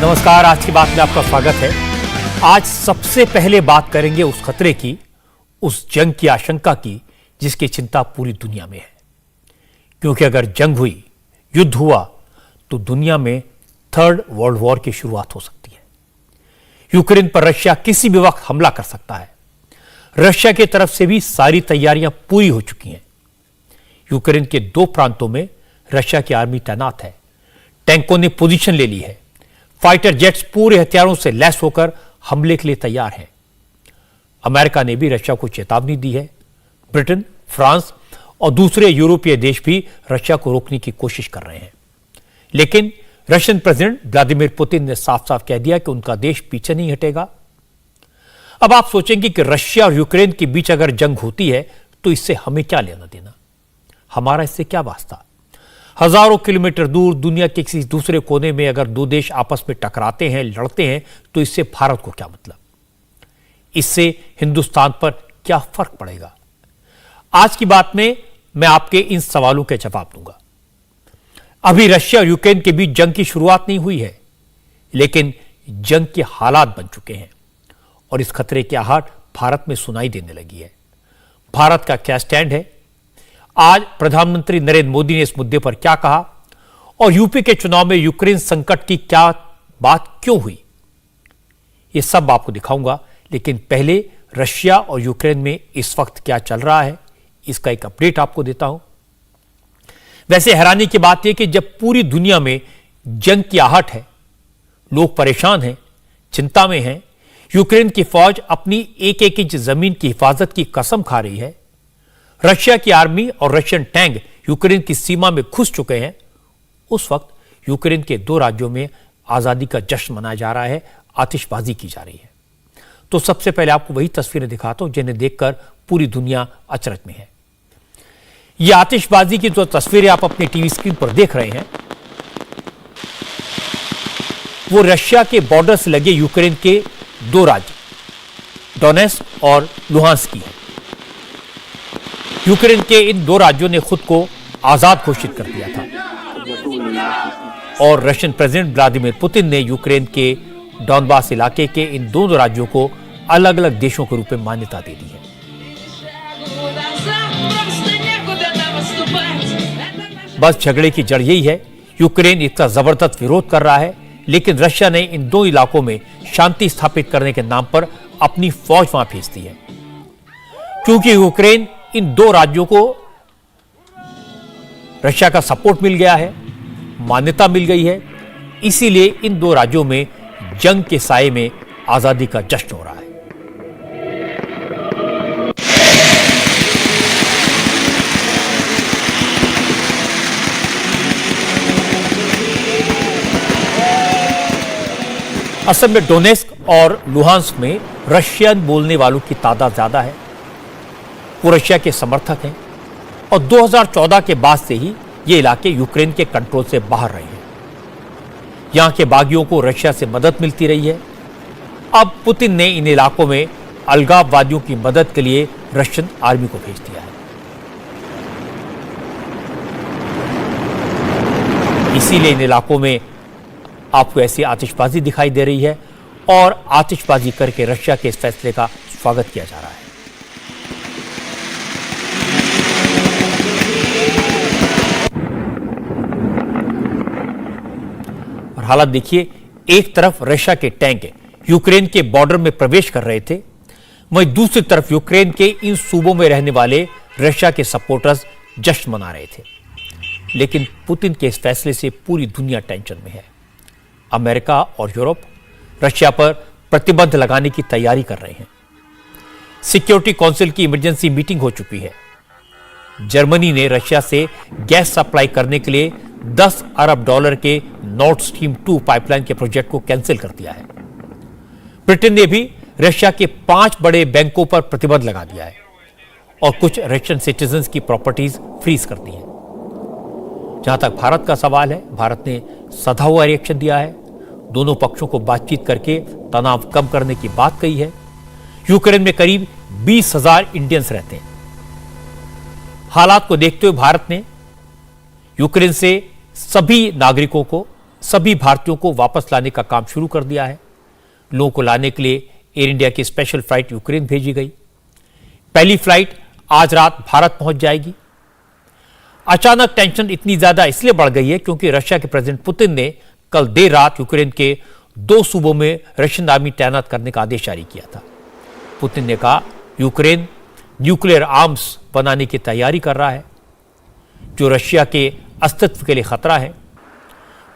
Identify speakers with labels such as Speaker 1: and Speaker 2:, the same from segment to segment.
Speaker 1: नमस्कार, आज की बात में आपका स्वागत है। आज सबसे पहले बात करेंगे उस खतरे की, उस जंग की आशंका की जिसकी चिंता पूरी दुनिया में है। क्योंकि अगर जंग हुई, युद्ध हुआ, तो दुनिया में थर्ड वर्ल्ड वॉर की शुरुआत हो सकती है। यूक्रेन पर रशिया किसी भी वक्त हमला कर सकता है। रशिया की तरफ से भी सारी तैयारियां पूरी हो चुकी हैं। यूक्रेन के 2 प्रांतों में रशिया की आर्मी तैनात है। टैंकों ने पोजीशन ले ली है। फाइटर जेट्स पूरे हथियारों से लैस होकर हमले के लिए तैयार हैं। अमेरिका ने भी रशिया को चेतावनी दी है। ब्रिटेन, फ्रांस और दूसरे यूरोपीय देश भी रशिया को रोकने की कोशिश कर रहे हैं। लेकिन रशियन प्रेसिडेंट व्लादिमीर पुतिन ने साफ साफ कह दिया कि उनका देश पीछे नहीं हटेगा। अब आप सोचेंगे कि रशिया और यूक्रेन के बीच अगर जंग होती है तो इससे हमें क्या लेना देना, हमारा इससे क्या वास्ता। हजारों किलोमीटर दूर दुनिया के किसी दूसरे कोने में अगर 2 देश आपस में टकराते हैं, लड़ते हैं, तो इससे भारत को क्या मतलब, इससे हिंदुस्तान पर क्या फर्क पड़ेगा। आज की बात में मैं आपके इन सवालों के जवाब दूंगा। अभी रशिया और यूक्रेन के बीच जंग की शुरुआत नहीं हुई है, लेकिन जंग के हालात बन चुके हैं और इस खतरे की आहट भारत में सुनाई देने लगी है। भारत का क्या स्टैंड है, आज प्रधानमंत्री नरेंद्र मोदी ने इस मुद्दे पर क्या कहा और यूपी के चुनाव में यूक्रेन संकट की क्या बात क्यों हुई, यह सब आपको दिखाऊंगा। लेकिन पहले रशिया और यूक्रेन में इस वक्त क्या चल रहा है, इसका एक अपडेट आपको देता हूं। वैसे हैरानी की बात यह कि जब पूरी दुनिया में जंग की आहट है, लोग परेशान हैं, चिंता में हैं, यूक्रेन की फौज अपनी एक एक इंच जमीन की हिफाजत की कसम खा रही है, रशिया की आर्मी और रशियन टैंक यूक्रेन की सीमा में घुस चुके हैं, उस वक्त यूक्रेन के 2 राज्यों में आजादी का जश्न मनाया जा रहा है, आतिशबाजी की जा रही है। तो सबसे पहले आपको वही तस्वीरें दिखाता हूं जिन्हें देखकर पूरी दुनिया अचरज में है। यह आतिशबाजी की जो तस्वीरें आप अपने टीवी स्क्रीन पर देख रहे हैं, वो रशिया के बॉर्डर से लगे यूक्रेन के 2 राज्य डोनेट्स्क और लुहांस्क की है। यूक्रेन के इन 2 राज्यों ने खुद को आजाद घोषित कर दिया था और रशियन प्रेसिडेंट व्लादिमीर पुतिन ने यूक्रेन के डॉनबास इलाके के इन दोनों राज्यों को अलग अलग देशों के रूप में मान्यता दे दी है। बस झगड़े की जड़ यही है, यूक्रेन इसका जबरदस्त विरोध कर रहा है, लेकिन रशिया ने इन 2 इलाकों में शांति स्थापित करने के नाम पर अपनी फौज वहां भेज दी है। क्योंकि यूक्रेन इन 2 राज्यों को रशिया का सपोर्ट मिल गया है, मान्यता मिल गई है, इसीलिए इन 2 राज्यों में जंग के साए में आजादी का जश्न हो रहा है। असल में डोनेट्स्क और लुहांस्क में रशियन बोलने वालों की तादाद ज्यादा है, वो रशिया के समर्थक हैं और 2014 के बाद से ही ये इलाके यूक्रेन के कंट्रोल से बाहर रहे हैं। यहां के बागियों को रशिया से मदद मिलती रही है। अब पुतिन ने इन इलाकों में अलगाववादियों की मदद के लिए रशियन आर्मी को भेज दिया है। इसीलिए इन इलाकों में आपको ऐसी आतिशबाजी दिखाई दे रही है और आतिशबाजी करके रशिया के इस फैसले का स्वागत किया जा रहा है। और हालात देखिए, एक तरफ रशिया के टैंक यूक्रेन के बॉर्डर में प्रवेश कर रहे थे, वहीं दूसरी तरफ यूक्रेन के इन सूबों में रहने वाले रशिया के सपोर्टर्स जश्न मना रहे थे। लेकिन पुतिन के इस फैसले से पूरी दुनिया टेंशन में है। अमेरिका और यूरोप रशिया पर प्रतिबंध लगाने की तैयारी कर रहे हैं। सिक्योरिटी काउंसिल की इमरजेंसी मीटिंग हो चुकी है। जर्मनी ने रशिया से गैस सप्लाई करने के लिए $10 अरब के नॉर्थ स्ट्रीम 2 पाइपलाइन के प्रोजेक्ट को कैंसिल कर दिया है। ब्रिटेन ने भी रशिया के 5 बड़े बैंकों पर प्रतिबंध लगा दिया है और कुछ रशियन सिटीजन्स की प्रॉपर्टीज फ्रीज कर दी है। जहां तक भारत का सवाल है, भारत ने सधा हुआ रिएक्शन दिया है। दोनों पक्षों को बातचीत करके तनाव कम करने की बात कही है। यूक्रेन में करीब 20,000 इंडियंस रहते हैं। हालात को देखते हुए भारत ने यूक्रेन से सभी नागरिकों को सभी भारतीयों को वापस लाने का काम शुरू कर दिया है। लोगों को लाने के लिए एयर इंडिया की स्पेशल फ्लाइट यूक्रेन भेजी गई। पहली फ्लाइट आज रात भारत पहुंच जाएगी। अचानक टेंशन इतनी ज्यादा इसलिए बढ़ गई है क्योंकि रशिया के प्रेसिडेंट पुतिन ने कल देर रात यूक्रेन के 2 सूबों में रशियन आर्मी तैनात करने का आदेश जारी किया था। पुतिन ने कहा यूक्रेन न्यूक्लियर आर्म्स बनाने की तैयारी कर रहा है, जो रशिया के अस्तित्व के लिए खतरा है।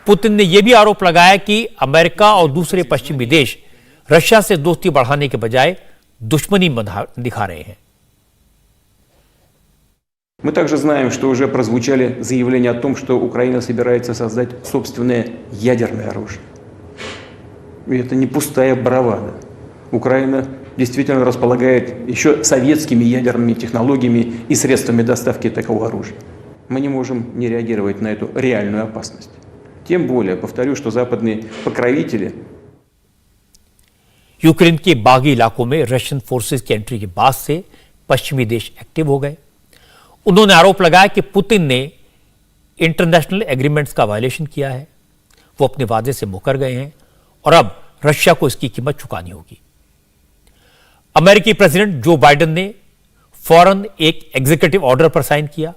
Speaker 1: पुतिन ने यह भी आरोप लगाया कि अमेरिका और दूसरे पश्चिमी देश रशिया से दोस्ती बढ़ाने के बजाय दुश्मनी दिखा रहे हैं।
Speaker 2: Мы также знаем, что уже прозвучали заявления о том, что Украина собирается создать собственное ядерное оружие. И это не пустая бравада. Украина действительно располагает еще советскими ядерными технологиями и средствами доставки такого оружия. Мы не можем не реагировать на эту реальную опасность. Тем более, повторю, что западные покровители
Speaker 1: यूक्रेन के बागी इलाकों में रशियन फोर्सेस की एंट्री के बाद से पश्चिमी देश एक्टिव हो गए। उन्होंने आरोप लगाया कि पुतिन ने इंटरनेशनल एग्रीमेंट्स का वायलेशन किया है, वो अपने वादे से मुकर गए हैं और अब रशिया को इसकी कीमत चुकानी होगी। अमेरिकी प्रेसिडेंट जो बाइडेन ने फौरन एक एग्जीक्यूटिव ऑर्डर पर साइन किया,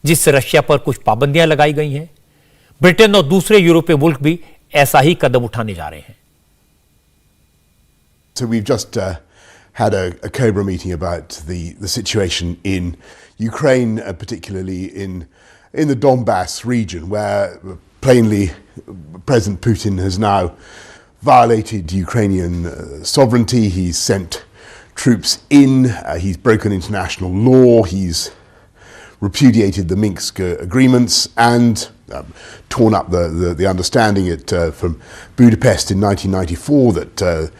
Speaker 1: जिससे रशिया पर कुछ पाबंदियां लगाई गई हैं। ब्रिटेन और दूसरे यूरोपीय मुल्क भी ऐसा ही कदम उठाने जा रहे हैं।
Speaker 3: So we've just had a Cobra meeting about the situation in Ukraine, particularly in the Donbass region, where plainly President Putin has now violated Ukrainian sovereignty. He's sent troops in. He's broken international law. He's repudiated the Minsk agreements and torn up the understanding from Budapest in 1994 that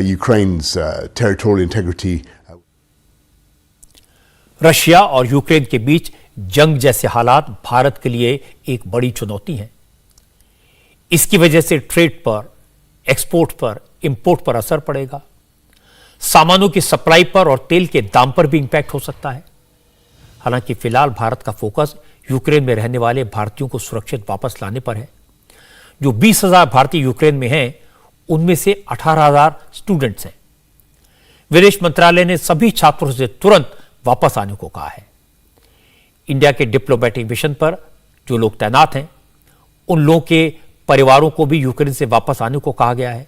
Speaker 3: Ukraine's territorial integrity.
Speaker 1: Russia और Ukraine के बीच जंग जैसे हालात भारत के लिए एक बड़ी चुनौती हैं। इसकी वजह से ट्रेड पर, एक्सपोर्ट पर, इंपोर्ट पर असर पड़ेगा। सामानों की सप्लाई पर और तेल के दाम पर भी इंपैक्ट हो सकता है। हालांकि फिलहाल भारत का फोकस यूक्रेन में रहने वाले भारतीयों को सुरक्षित वापस लाने पर है। जो 20,000 भारतीय यूक्रेन में हैं, उनमें से 18,000 स्टूडेंट्स हैं। विदेश मंत्रालय ने सभी छात्रों से तुरंत वापस आने को कहा है। इंडिया के डिप्लोमेटिक मिशन पर जो लोग तैनात हैं, उन लोगों के परिवारों को भी यूक्रेन से वापस आने को कहा गया है।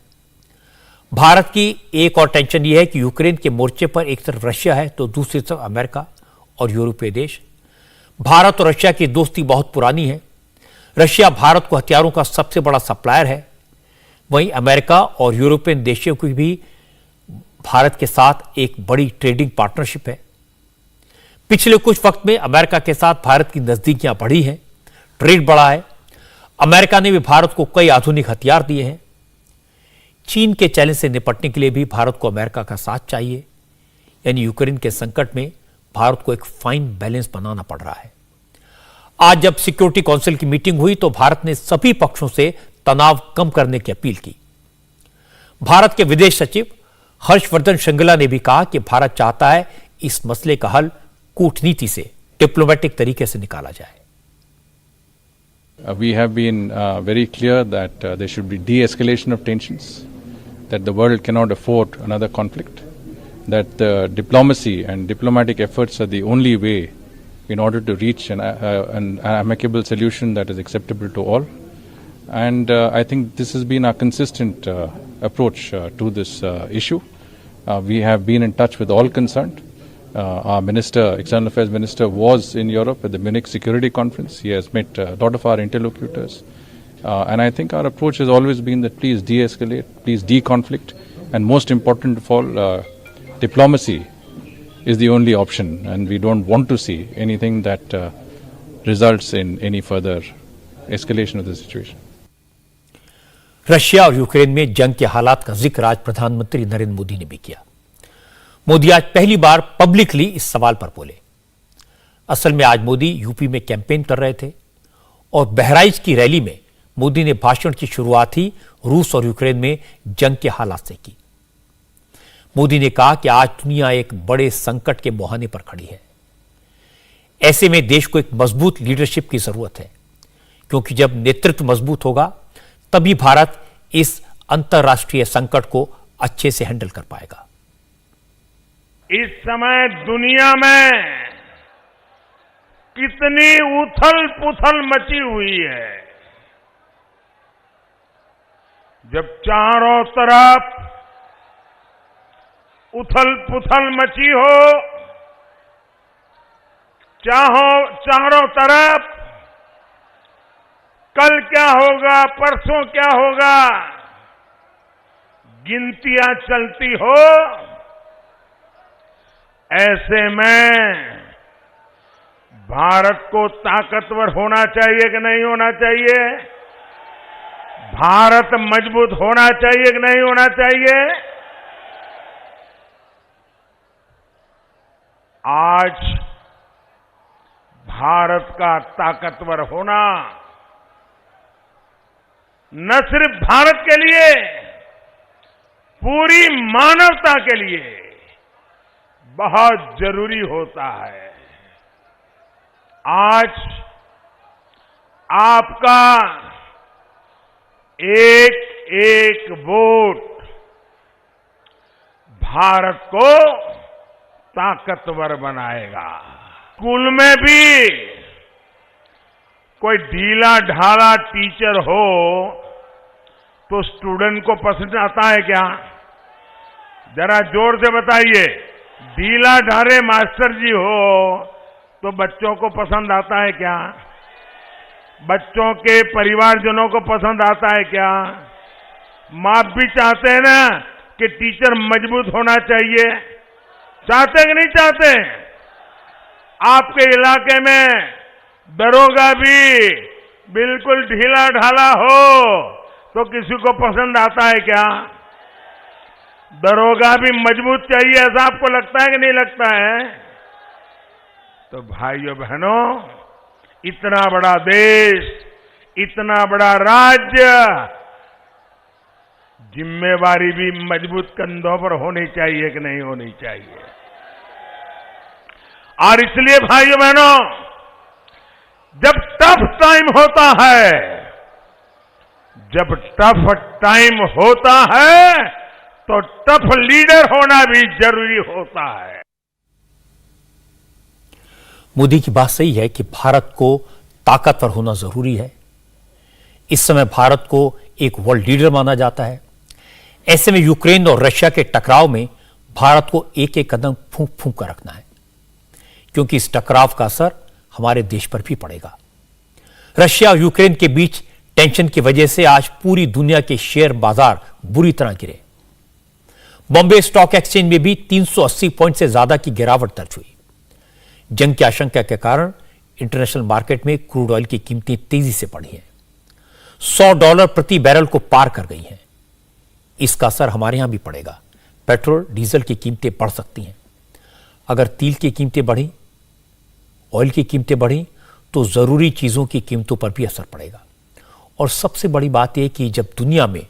Speaker 1: भारत की एक और टेंशन यह है कि यूक्रेन के मोर्चे पर एक तरफ रशिया है तो दूसरी तरफ अमेरिका और यूरोपीय देश। भारत और रशिया की दोस्ती बहुत पुरानी है। रशिया भारत को हथियारों का सबसे बड़ा सप्लायर है। वहीं अमेरिका और यूरोपियन देशों की भी भारत के साथ एक बड़ी ट्रेडिंग पार्टनरशिप है। पिछले कुछ वक्त में अमेरिका के साथ भारत की नजदीकियां बढ़ी हैं, ट्रेड बढ़ा है। अमेरिका ने भी भारत को कई आधुनिक हथियार दिए हैं। चीन के चैलेंज से निपटने के लिए भी भारत को अमेरिका का साथ चाहिए। यानी यूक्रेन के संकट में भारत को एक फाइन बैलेंस बनाना पड़ रहा है। आज जब सिक्योरिटी काउंसिल की मीटिंग हुई तो भारत ने सभी पक्षों से तनाव कम करने की अपील की। भारत के विदेश सचिव हर्षवर्धन श्रृंगला ने भी कहा कि भारत चाहता है इस मसले का हल कूटनीति से, डिप्लोमेटिक तरीके से निकाला जाए।
Speaker 4: We have been very clear that there should be de-escalation of tensions, that the world cannot afford another conflict, that diplomacy and diplomatic efforts are the only way in order to reach an amicable solution that is acceptable to all. And I think this has been our consistent approach to this issue. We have been in touch with all concerned. Our minister, External Affairs Minister, was in Europe at the Munich Security Conference. He has met a lot of our interlocutors. And I think our approach has always been that please de-escalate, please de-conflict, and most important of all, diplomacy is the only option, and we don't want to see anything that results in any further escalation of the situation.
Speaker 1: Russia और Ukraine में जंग के हालात का जिक्र आज प्रधानमंत्री नरेंद्र मोदी ने भी किया। मोदी आज पहली बार पब्लिकली इस सवाल पर बोले। असल में आज मोदी यूपी में कैंपेन कर रहे थे और बहराइच की रैली में मोदी ने भाषण की शुरुआत ही रूस और यूक्रेन में जंग के हालात से की। मोदी ने कहा कि आज दुनिया एक बड़े संकट के मुहाने पर खड़ी है। ऐसे में देश को एक मजबूत लीडरशिप की जरूरत है, क्योंकि जब नेतृत्व मजबूत होगा तभी भारत इस अंतर्राष्ट्रीय संकट को अच्छे से हैंडल कर पाएगा।
Speaker 5: इस समय दुनिया में कितनी उथल पुथल मची हुई है। जब चारों तरफ उथल पुथल मची हो, चारों तरफ कल क्या होगा, परसों क्या होगा, गिनतियां चलती हो, ऐसे में भारत को ताकतवर होना चाहिए कि नहीं होना चाहिए? भारत मजबूत होना चाहिए कि नहीं होना चाहिए? आज भारत का ताकतवर होना न सिर्फ भारत के लिए, पूरी मानवता के लिए बहुत जरूरी होता है। आज आपका एक एक वोट भारत को ताकतवर बनाएगा। स्कूल में भी कोई ढीला ढाला टीचर हो तो स्टूडेंट को पसंद आता है क्या? जरा जोर से बताइए। ढीला ढाले मास्टर जी हो तो बच्चों को पसंद आता है क्या? बच्चों के परिवारजनों को पसंद आता है क्या? माँ भी चाहते हैं ना कि टीचर मजबूत होना चाहिए। चाहते कि नहीं चाहते? आपके इलाके में दरोगा भी बिल्कुल ढीला ढाला हो तो किसी को पसंद आता है क्या? दरोगा भी मजबूत चाहिए, ऐसा आपको लगता है कि नहीं लगता है? तो भाइयों बहनों, इतना बड़ा देश, इतना बड़ा राज्य, जिम्मेवारी भी मजबूत कंधों पर होनी चाहिए कि नहीं होनी चाहिए? और इसलिए भाइयों बहनों, जब टफ टाइम होता है, जब टफ टाइम होता है तो टफ लीडर होना भी जरूरी होता है।
Speaker 1: मोदी की बात सही है कि भारत को ताकतवर होना जरूरी है। इस समय भारत को एक वर्ल्ड लीडर माना जाता है। ऐसे में यूक्रेन और रशिया के टकराव में भारत को एक एक कदम फूंक फूंक कर रखना है, क्योंकि इस टकराव का असर हमारे देश पर भी पड़ेगा। रशिया और यूक्रेन के बीच टेंशन की वजह से आज पूरी दुनिया के शेयर बाजार बुरी तरह गिरे। बॉम्बे स्टॉक एक्सचेंज में भी 380 पॉइंट से ज्यादा की गिरावट दर्ज हुई। जंग की आशंका के कारण इंटरनेशनल मार्केट में क्रूड ऑयल की कीमतें तेजी से बढ़ी हैं, $100 प्रति बैरल को पार कर गई हैं। इसका असर हमारे यहां भी पड़ेगा। पेट्रोल डीजल की कीमतें बढ़ सकती हैं। अगर तेल की कीमतें बढ़ी, ऑयल की कीमतें बढ़ी, तो जरूरी चीजों की कीमतों पर भी असर पड़ेगा। और सबसे बड़ी बात यह कि जब दुनिया में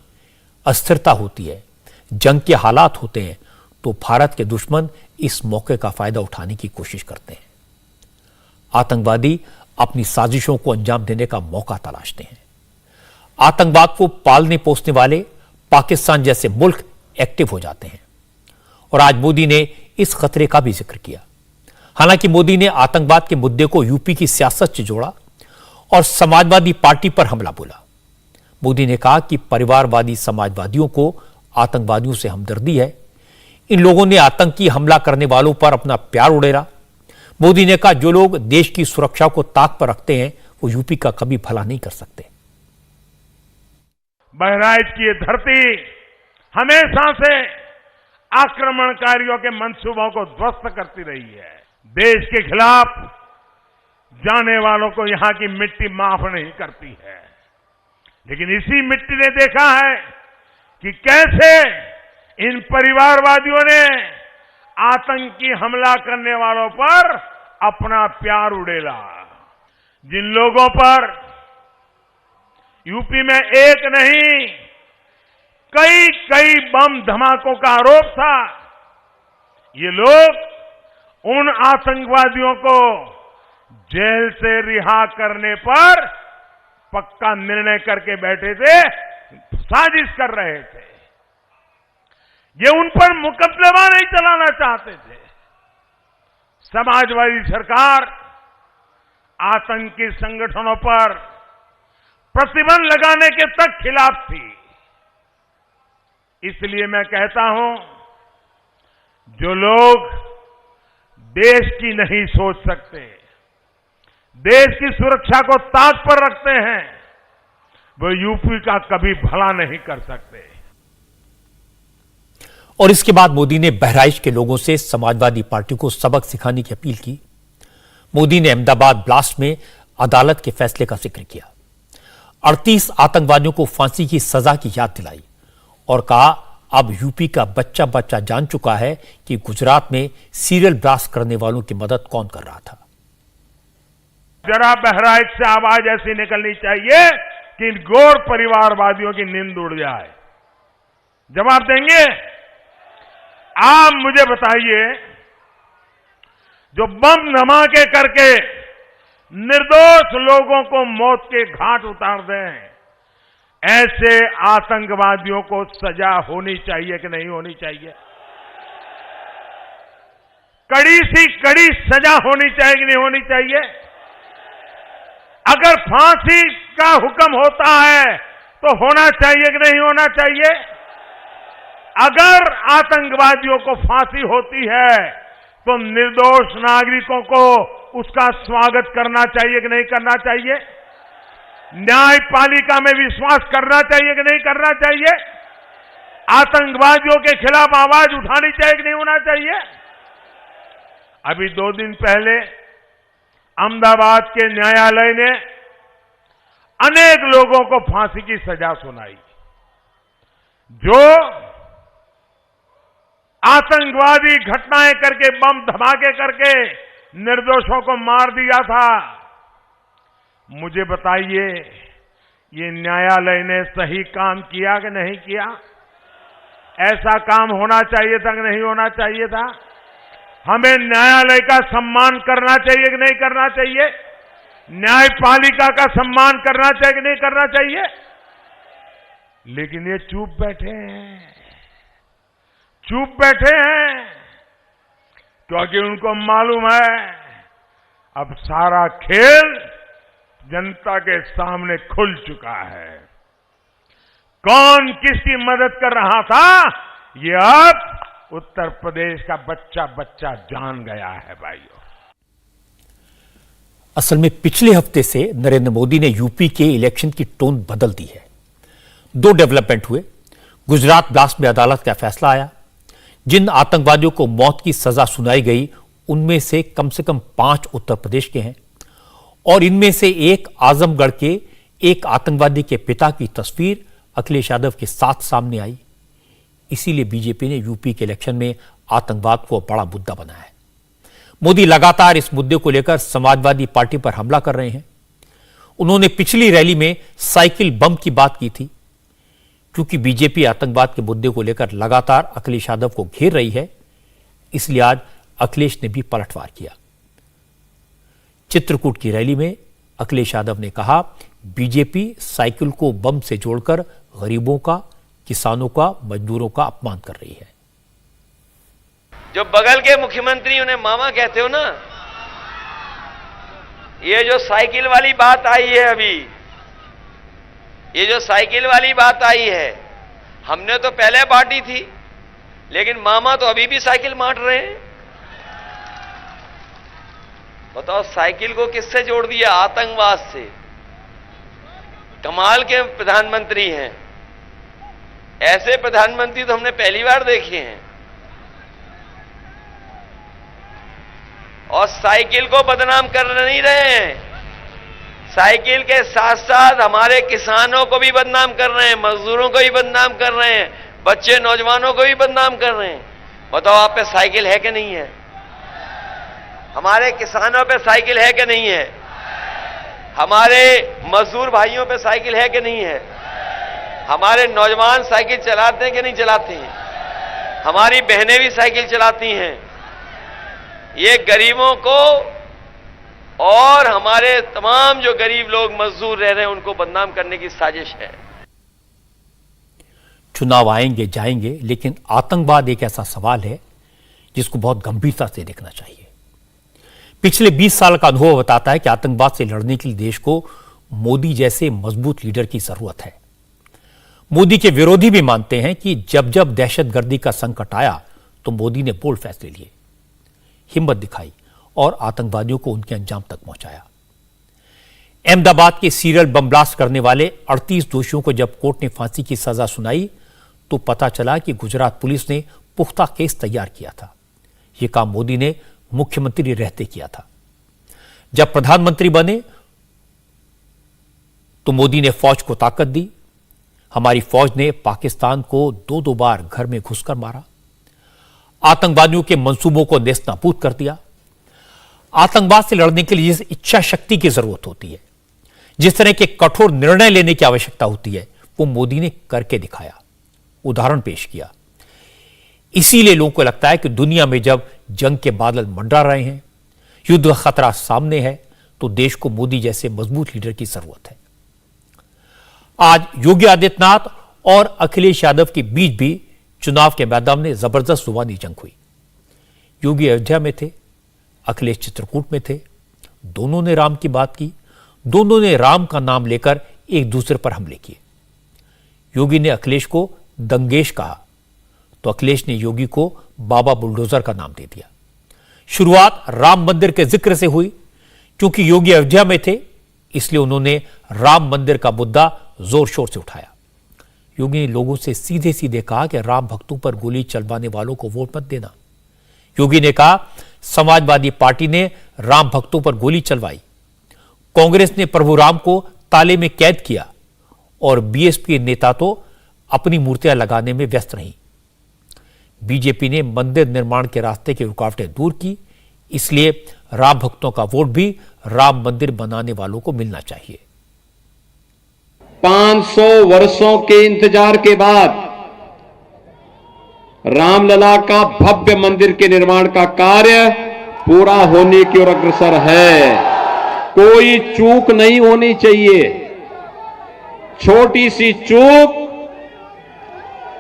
Speaker 1: अस्थिरता होती है, जंग के हालात होते हैं, तो भारत के दुश्मन इस मौके का फायदा उठाने की कोशिश करते हैं। आतंकवादी अपनी साजिशों को अंजाम देने का मौका तलाशते हैं। आतंकवाद को पालने पोसने वाले पाकिस्तान जैसे मुल्क एक्टिव हो जाते हैं। और आज मोदी ने इस खतरे का भी जिक्र किया। हालांकि मोदी ने आतंकवाद के मुद्दे को यूपी की सियासत से जोड़ा और समाजवादी पार्टी पर हमला बोला। मोदी ने कहा कि परिवारवादी समाजवादियों को आतंकवादियों से हमदर्दी है। इन लोगों ने आतंकी हमला करने वालों पर अपना प्यार उड़ेला। मोदी ने कहा, जो लोग देश की सुरक्षा को ताक पर रखते हैं वो यूपी का कभी भला नहीं कर सकते।
Speaker 5: बहराइच की ये धरती हमेशा से आक्रमणकारियों के मंसूबों को ध्वस्त करती रही है। देश के खिलाफ जाने वालों को यहां की मिट्टी माफ नहीं करती है। लेकिन इसी मिट्टी ने देखा है कि कैसे इन परिवारवादियों ने आतंकी हमला करने वालों पर अपना प्यार उड़ेला। जिन लोगों पर यूपी में एक नहीं कई कई बम धमाकों का आरोप था, ये लोग उन आतंकवादियों को जेल से रिहा करने पर पक्का निर्णय करके बैठे थे साजिश कर रहे थे। ये उन पर मुकदमा नहीं चलाना चाहते थे। समाजवादी सरकार आतंकी संगठनों पर प्रतिबंध लगाने के तक खिलाफ थी। इसलिए मैं कहता हूं, जो लोग देश की नहीं सोच सकते, देश की सुरक्षा को ताक पर रखते हैं, वो यूपी का कभी भला नहीं कर सकते।
Speaker 1: और इसके बाद मोदी ने बहराइच के लोगों से समाजवादी पार्टी को सबक सिखाने की अपील की। मोदी ने अहमदाबाद ब्लास्ट में अदालत के फैसले का जिक्र किया, 38 आतंकवादियों को फांसी की सजा की याद दिलाई और कहा, अब यूपी का बच्चा बच्चा जान चुका है कि गुजरात में सीरियल ब्लास्ट करने वालों की मदद कौन कर रहा था।
Speaker 5: जरा बहराइच से आवाज ऐसी निकलनी चाहिए कि इन घोर परिवारवादियों की नींद उड़ जाए। जवाब देंगे? आप मुझे बताइए, जो बम धमाके करके निर्दोष लोगों को मौत के घाट उतार दें, ऐसे आतंकवादियों को सजा होनी चाहिए कि नहीं होनी चाहिए? कड़ी सी कड़ी सजा होनी चाहिए कि नहीं होनी चाहिए? अगर फांसी का हुक्म होता है तो होना चाहिए कि नहीं होना चाहिए? अगर आतंकवादियों को फांसी होती है तो निर्दोष नागरिकों को उसका स्वागत करना चाहिए कि नहीं करना चाहिए? न्यायपालिका में विश्वास करना चाहिए कि नहीं करना चाहिए? आतंकवादियों के खिलाफ आवाज उठानी चाहिए कि नहीं होना चाहिए? अभी 2 दिन पहले अहमदाबाद के न्यायालय ने अनेक लोगों को फांसी की सजा सुनाई। जो आतंकवादी घटनाएं करके, बम धमाके करके निर्दोषों को मार दिया था। मुझे बताइए, ये न्यायालय ने सही काम किया कि नहीं किया? ऐसा काम होना चाहिए था कि नहीं होना चाहिए था? हमें न्यायालय का सम्मान करना चाहिए कि नहीं करना चाहिए? न्यायपालिका का सम्मान करना चाहिए कि नहीं करना चाहिए? लेकिन ये चुप बैठे हैं, चुप बैठे हैं, क्योंकि उनको मालूम है अब सारा खेल जनता के सामने खुल चुका है। कौन किसकी मदद कर रहा था, ये अब उत्तर प्रदेश का बच्चा बच्चा जान गया है भाइयों।
Speaker 1: असल में पिछले हफ्ते से नरेंद्र मोदी ने यूपी के इलेक्शन की टोन बदल दी है। 2 डेवलपमेंट हुए। गुजरात ब्लास्ट में अदालत का फैसला आया। जिन आतंकवादियों को मौत की सजा सुनाई गई, उनमें से कम 5 उत्तर प्रदेश के हैं और इनमें से एक आजमगढ़ के एक आतंकवादी के पिता की तस्वीर अखिलेश यादव के साथ सामने आई। इसीलिए बीजेपी ने यूपी के इलेक्शन में आतंकवाद को बड़ा मुद्दा बनाया है। मोदी लगातार इस मुद्दे को लेकर समाजवादी पार्टी पर हमला कर रहे हैं। उन्होंने पिछली रैली में साइकिल बम की बात की थी। क्योंकि बीजेपी आतंकवाद के मुद्दे को लेकर लगातार अखिलेश यादव को घेर रही है, इसलिए आज अखिलेश ने भी पलटवार किया। चित्रकूट की रैली में अखिलेश यादव ने कहा, बीजेपी साइकिल को बम से जोड़कर गरीबों का, किसानों का, मजदूरों का अपमान कर रही है।
Speaker 6: जो बगल के मुख्यमंत्री उन्हें मामा कहते हो ना, ये जो साइकिल वाली बात आई है अभी, ये जो साइकिल वाली बात आई है, हमने तो पहले बांटी थी, लेकिन मामा तो अभी भी साइकिल बांट रहे हैं। बताओ, साइकिल को किससे जोड़ दिया? आतंकवाद से। कमाल के प्रधानमंत्री हैं। ऐसे प्रधानमंत्री तो हमने पहली बार देखे हैं। और साइकिल को बदनाम कर नहीं रहे हैं, साइकिल के साथ साथ हमारे किसानों को भी बदनाम कर रहे हैं, मजदूरों को भी बदनाम कर रहे हैं, बच्चे नौजवानों को भी बदनाम कर रहे हैं। बताओ, आप पे साइकिल है कि नहीं है? हमारे किसानों पे साइकिल है कि नहीं है? हमारे मजदूर भाइयों पे साइकिल है कि नहीं है? हमारे नौजवान साइकिल चलाते हैं कि नहीं चलाते हैं? हमारी बहनें भी साइकिल चलाती हैं। ये गरीबों को और हमारे तमाम जो गरीब लोग मजदूर रह रहे हैं उनको बदनाम करने की साजिश है।
Speaker 1: चुनाव आएंगे जाएंगे, लेकिन आतंकवाद एक ऐसा सवाल है जिसको बहुत गंभीरता से देखना चाहिए। पिछले 20 साल का अनुभव बताता है कि आतंकवाद से लड़ने के लिए देश को मोदी जैसे मजबूत लीडर की जरूरत है। मोदी के विरोधी भी मानते हैं कि जब जब दहशतगर्दी का संकट आया तो मोदी ने बोल्ड फैसले लिए, हिम्मत दिखाई और आतंकवादियों को उनके अंजाम तक पहुंचाया। अहमदाबाद के सीरियल बम ब्लास्ट करने वाले 38 दोषियों को जब कोर्ट ने फांसी की सजा सुनाई तो पता चला कि गुजरात पुलिस ने पुख्ता केस तैयार किया था। यह काम मोदी ने मुख्यमंत्री रहते किया था। जब प्रधानमंत्री बने तो मोदी ने फौज को ताकत दी। हमारी फौज ने पाकिस्तान को 2-2 बार घर में घुसकर मारा, आतंकवादियों के मंसूबों को नेस्तनाबूद कर दिया। आतंकवाद से लड़ने के लिए जिस इच्छा शक्ति की जरूरत होती है, जिस तरह के कठोर निर्णय लेने की आवश्यकता होती है, वो मोदी ने करके दिखाया, उदाहरण पेश किया। इसीलिए लोगों को लगता है कि दुनिया में जब जंग के बादल मंडरा रहे हैं, युद्ध का खतरा सामने है, तो देश को मोदी जैसे मजबूत लीडर की जरूरत है। आज योगी आदित्यनाथ और अखिलेश यादव के बीच भी चुनाव के मैदान में जबरदस्त जुबानी जंग हुई। योगी अयोध्या में थे, अखिलेश चित्रकूट में थे। दोनों ने राम की बात की, दोनों ने राम का नाम लेकर एक दूसरे पर हमले किए। योगी ने अखिलेश को दंगेश कहा तो अखिलेश ने योगी को बाबा बुलडोजर का नाम दे दिया। शुरुआत राम मंदिर के जिक्र से हुई। क्योंकि योगी अयोध्या में थे, इसलिए उन्होंने राम मंदिर का मुद्दा जोर शोर से उठाया। योगी ने लोगों से सीधे सीधे कहा कि राम भक्तों पर गोली चलवाने वालों को वोट मत देना। योगी ने कहा समाजवादी पार्टी ने राम भक्तों पर गोली चलवाई, कांग्रेस ने प्रभु राम को ताले में कैद किया और बीएसपी नेता तो अपनी मूर्तियां लगाने में व्यस्त रहीं। बीजेपी ने मंदिर निर्माण के रास्ते की रुकावटें दूर की, इसलिए राम भक्तों का वोट भी राम मंदिर बनाने वालों को मिलना चाहिए।
Speaker 7: 500 वर्षों के इंतजार के बाद रामलला का भव्य मंदिर के निर्माण का कार्य पूरा होने की ओर अग्रसर है। कोई चूक नहीं होनी चाहिए। छोटी सी चूक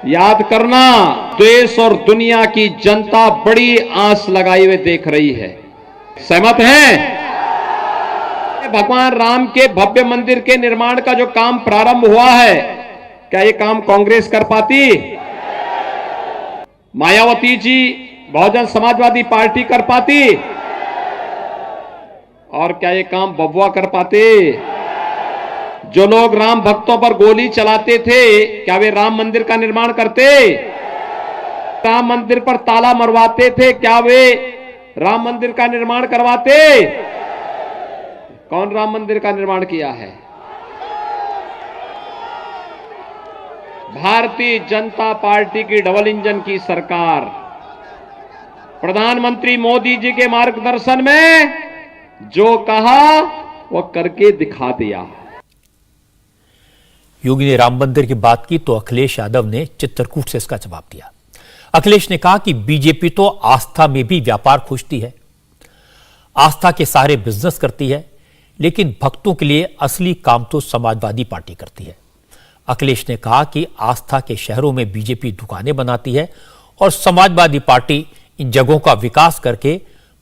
Speaker 7: याद करना, देश और दुनिया की जनता बड़ी आस लगाए हुए देख रही है। सहमत हैं? भगवान राम के भव्य मंदिर के निर्माण का जो काम प्रारंभ हुआ है, क्या ये काम कांग्रेस कर पाती? मायावती जी बहुजन समाजवादी पार्टी कर पाती? और क्या ये काम बबुआ कर पाते? जो लोग राम भक्तों पर गोली चलाते थे, क्या वे राम मंदिर का निर्माण करते? राम मंदिर पर ताला मरवाते थे, क्या वे राम मंदिर का निर्माण करवाते? कौन राम मंदिर का निर्माण किया है? भारतीय जनता पार्टी की डबल इंजन की सरकार, प्रधानमंत्री मोदी जी के मार्गदर्शन में जो कहा वो करके दिखा दिया।
Speaker 1: योगी ने राम मंदिर की बात की तो अखिलेश यादव ने चित्रकूट से इसका जवाब दिया। अखिलेश ने कहा कि बीजेपी तो आस्था में भी व्यापार खोजती है, आस्था के सहारे बिजनेस करती है, लेकिन भक्तों के लिए असली काम तो समाजवादी पार्टी करती है। अखिलेश ने कहा कि आस्था के शहरों में बीजेपी दुकानें बनाती है और समाजवादी पार्टी इन जगहों का विकास करके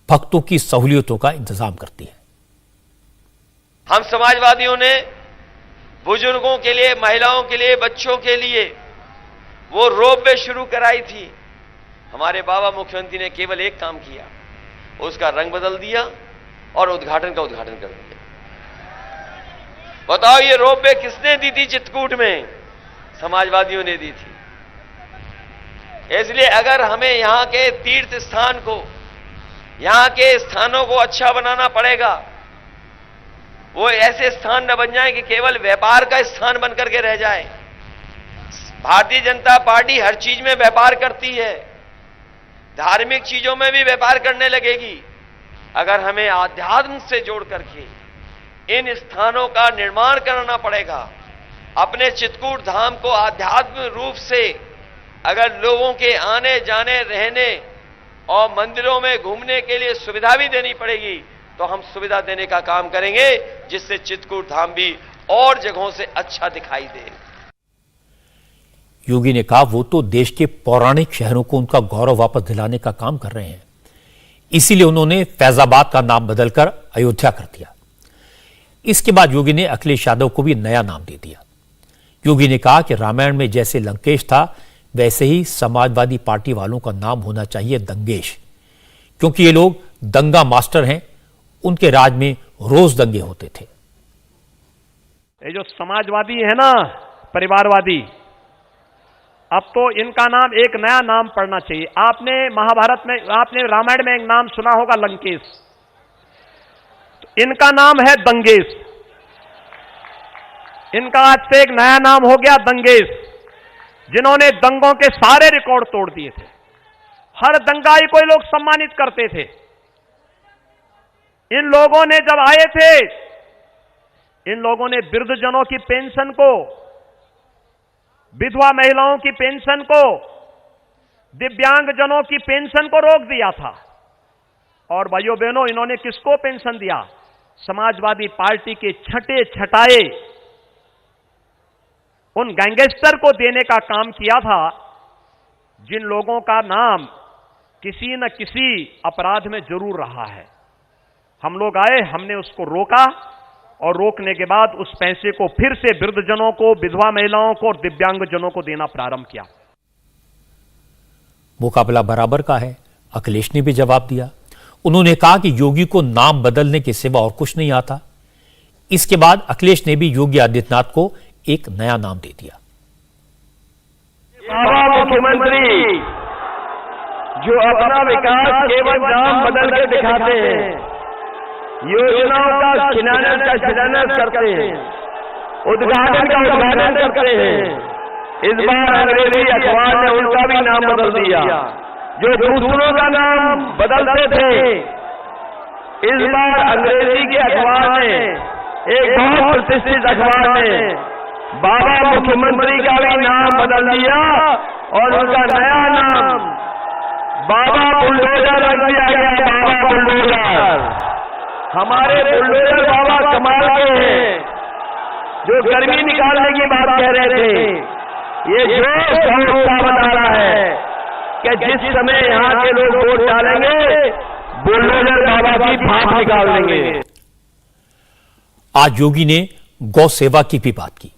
Speaker 1: भक्तों की सहूलियतों का इंतजाम करती है।
Speaker 6: हम समाजवादियों ने बुजुर्गों के लिए, महिलाओं के लिए, बच्चों के लिए वो रोपवे शुरू कराई थी। हमारे बाबा मुख्यमंत्री ने केवल एक काम किया, उसका रंग बदल दिया और उद्घाटन कर दिया। बताओ ये रोपवे किसने दी थी? चित्रकूट में समाजवादियों ने दी थी। इसलिए अगर हमें यहां के तीर्थ स्थान को, यहां के स्थानों को अच्छा बनाना पड़ेगा, वो ऐसे स्थान न बन जाए कि केवल व्यापार का स्थान बनकर के रह जाए। भारतीय जनता पार्टी हर चीज में व्यापार करती है, धार्मिक चीजों में भी व्यापार करने लगेगी। अगर हमें आध्यात्म से जोड़ करके इन स्थानों का निर्माण कराना पड़ेगा, अपने चित्रकूट धाम को आध्यात्म रूप से अगर लोगों के आने जाने, रहने और मंदिरों में घूमने के लिए सुविधा भी देनी पड़ेगी, तो हम सुविधा देने का काम करेंगे, जिससे चित्रकूट धाम भी और जगहों से अच्छा दिखाई दे।
Speaker 1: योगी ने कहा वो तो देश के पौराणिक शहरों को उनका गौरव वापस दिलाने का काम कर रहे हैं, इसीलिए उन्होंने फैजाबाद का नाम बदलकर अयोध्या कर दिया। इसके बाद योगी ने अखिलेश यादव को भी नया नाम दे दिया। योगी ने कहा कि रामायण में जैसे लंकेश था वैसे ही समाजवादी पार्टी वालों का नाम होना चाहिए दंगेश, क्योंकि ये लोग दंगा मास्टर हैं, उनके राज में रोज दंगे होते थे।
Speaker 8: ये जो समाजवादी है ना, परिवारवादी, अब तो इनका नाम एक नया नाम पड़ना चाहिए। आपने महाभारत में, आपने रामायण में एक नाम सुना होगा लंकेश, तो इनका नाम है दंगेश। इनका आज से एक नया नाम हो गया दंगेश, जिन्होंने दंगों के सारे रिकॉर्ड तोड़ दिए थे। हर दंगाई को लोग सम्मानित करते थे। इन लोगों ने जब आए थे, इन लोगों ने वृद्धजनों की पेंशन को, विधवा महिलाओं की पेंशन को, दिव्यांगजनों की पेंशन को रोक दिया था। और भाइयों बहनों, इन्होंने किसको पेंशन दिया? समाजवादी पार्टी के छठे छटाए उन गैंगस्टर को देने का काम किया था, जिन लोगों का नाम किसी न किसी अपराध में जरूर रहा है। हम लोग आए, हमने उसको रोका, और रोकने के बाद उस पैसे को फिर से वृद्धजनों को, विधवा महिलाओं को और दिव्यांगजनों को देना प्रारंभ किया।
Speaker 1: मुकाबला बराबर का है, अखिलेश ने भी जवाब दिया। उन्होंने कहा कि योगी को नाम बदलने के सिवा और कुछ नहीं आता। इसके बाद अखिलेश ने भी योगी आदित्यनाथ को एक नया नाम दे दिया।
Speaker 9: बाबा मुख्यमंत्री जो अपना विकास केवल नाम बदल के दिखाते हैं, योजनाओं का शिलान्यास करते हैं, उद्घाटन का उद्घाटन करते हैं। इस बार अंग्रेजी अखबार ने उनका भी नाम बदल दिया। जो दूसरों का नाम बदलते थे, इस बार अंग्रेजी के अखबार ने, एक बहुत प्रतिष्ठित अखबार ने, बाबा मुख्यमंत्री का भी नाम बदल दिया और उनका नया नाम बाबा बुलडोजर रख दिया गया। बाबा बुलडोजर, हमारे बुलडोजर बाबा कमाल के हैं, जो गर्मी निकालने की बात कह रहे थे। ये जोश का बता रहा है कि जिस समय यहाँ के लोग वोट डालेंगे, बुलडोजर बाबा की भाप निकाल देंगे।
Speaker 1: आज योगी ने गौ सेवा की भी बात की,